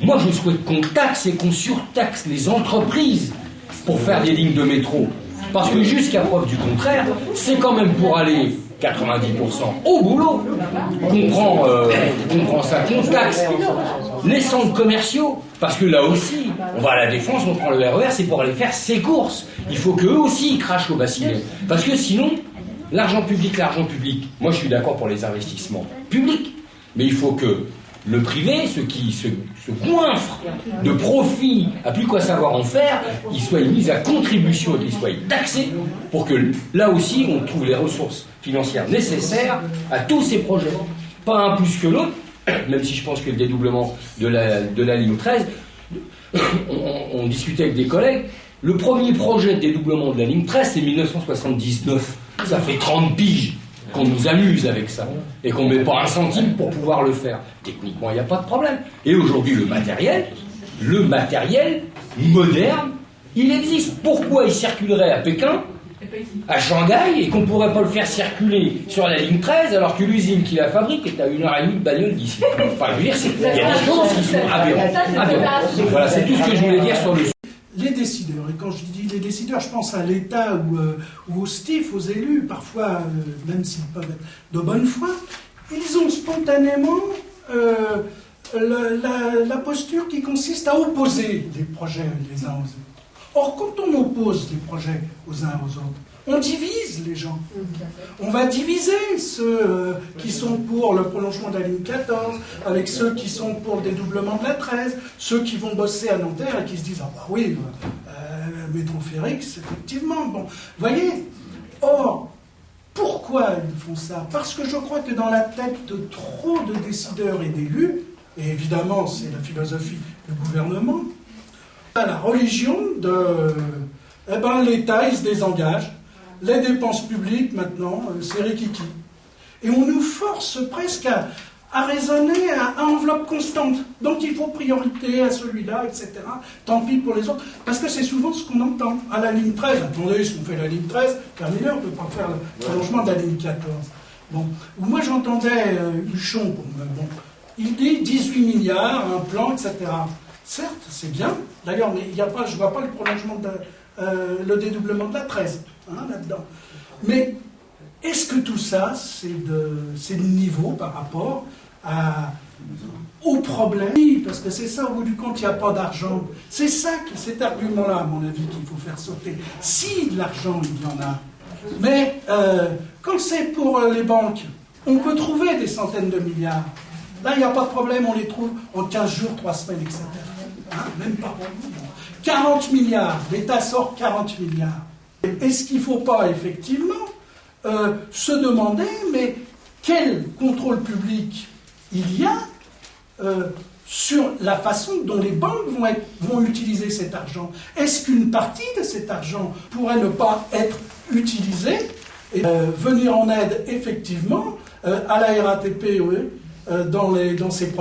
Moi, je souhaite qu'on taxe et qu'on surtaxe les entreprises pour faire des lignes de métro. Parce que jusqu'à preuve du contraire, c'est quand même pour aller 90% au boulot qu'on prend ça, qu'on taxe les centres commerciaux. Parce que là aussi, on va à la Défense, on prend le RER, c'est pour aller faire ses courses. Il faut qu'eux aussi ils crachent au bassinet. Parce que sinon, l'argent public, moi je suis d'accord pour les investissements publics, mais il faut que le privé, ceux qui se goinfrent de profit, à plus quoi savoir en faire, ils soient mis à contribution et qu'ils soient taxés pour que là aussi on trouve les ressources financières nécessaires à tous ces projets. Pas un plus que l'autre, même si je pense que le dédoublement de la ligne 13, on discutait avec des collègues, le premier projet de dédoublement de la ligne 13 c'est 1979, ça fait 30 piges qu'on nous amuse avec ça, et qu'on ne met pas un centime pour pouvoir le faire. Techniquement, il n'y a pas de problème. Et aujourd'hui, le matériel moderne, il existe. Pourquoi il circulerait à Pékin, à Shanghai, et qu'on ne pourrait pas le faire circuler sur la ligne 13, alors que l'usine qui la fabrique est à 1h30 de bagnole d'ici? Enfin, je veux dire, il y a des choses qui sont aberrantes. Voilà, c'est tout ce que je voulais dire sur le sujet. Les décideurs, et quand je dis les décideurs, je pense à l'État ou aux STIF, aux élus, parfois, même s'ils peuvent être de bonne foi, ils ont spontanément la posture qui consiste à opposer les projets les uns aux autres. Or, quand on oppose les projets aux uns aux autres, on divise les gens. On va diviser ceux qui sont pour le prolongement de la ligne 14, avec ceux qui sont pour le dédoublement de la 13, ceux qui vont bosser à Nanterre et qui se disent « Ah bah oui, métro Férix, effectivement. » Bon, voyez. Or, pourquoi ils font ça? Parce que je crois que dans la tête de trop de décideurs et d'élus, et évidemment c'est la philosophie du gouvernement, la religion de... Eh ben, l'État, il se désengage. Les dépenses publiques, maintenant, c'est rikiki. Et on nous force presque à raisonner à enveloppe constante. Donc il faut priorité à celui-là, etc. Tant pis pour les autres. Parce que c'est souvent ce qu'on entend. À la ligne 13, attendez, si on fait la ligne 13, terminé, on ne peut pas faire le prolongement de la ligne 14. Bon. Moi j'entendais Huchon, bon, il dit 18 milliards, un plan, etc. Certes, c'est bien. D'ailleurs, mais il y a pas, je ne vois pas le prolongement le dédoublement de la 13, là-dedans. Mais est-ce que tout ça, c'est de niveau par rapport au problème? Parce que c'est ça, au bout du compte, il n'y a pas d'argent. C'est ça, cet argument-là, à mon avis, qu'il faut faire sauter. Si de l'argent, il y en a. Mais quand c'est pour les banques, on peut trouver des centaines de milliards. Là, il n'y a pas de problème, on les trouve en 15 jours, 3 semaines, etc. Même pas. 40 milliards, l'État sort 40 milliards. Est-ce qu'il ne faut pas, effectivement, se demander, mais quel contrôle public il y a sur la façon dont les banques vont utiliser cet argent? Est-ce qu'une partie de cet argent pourrait ne pas être utilisée et venir en aide, effectivement, à la RATP dans ses projets?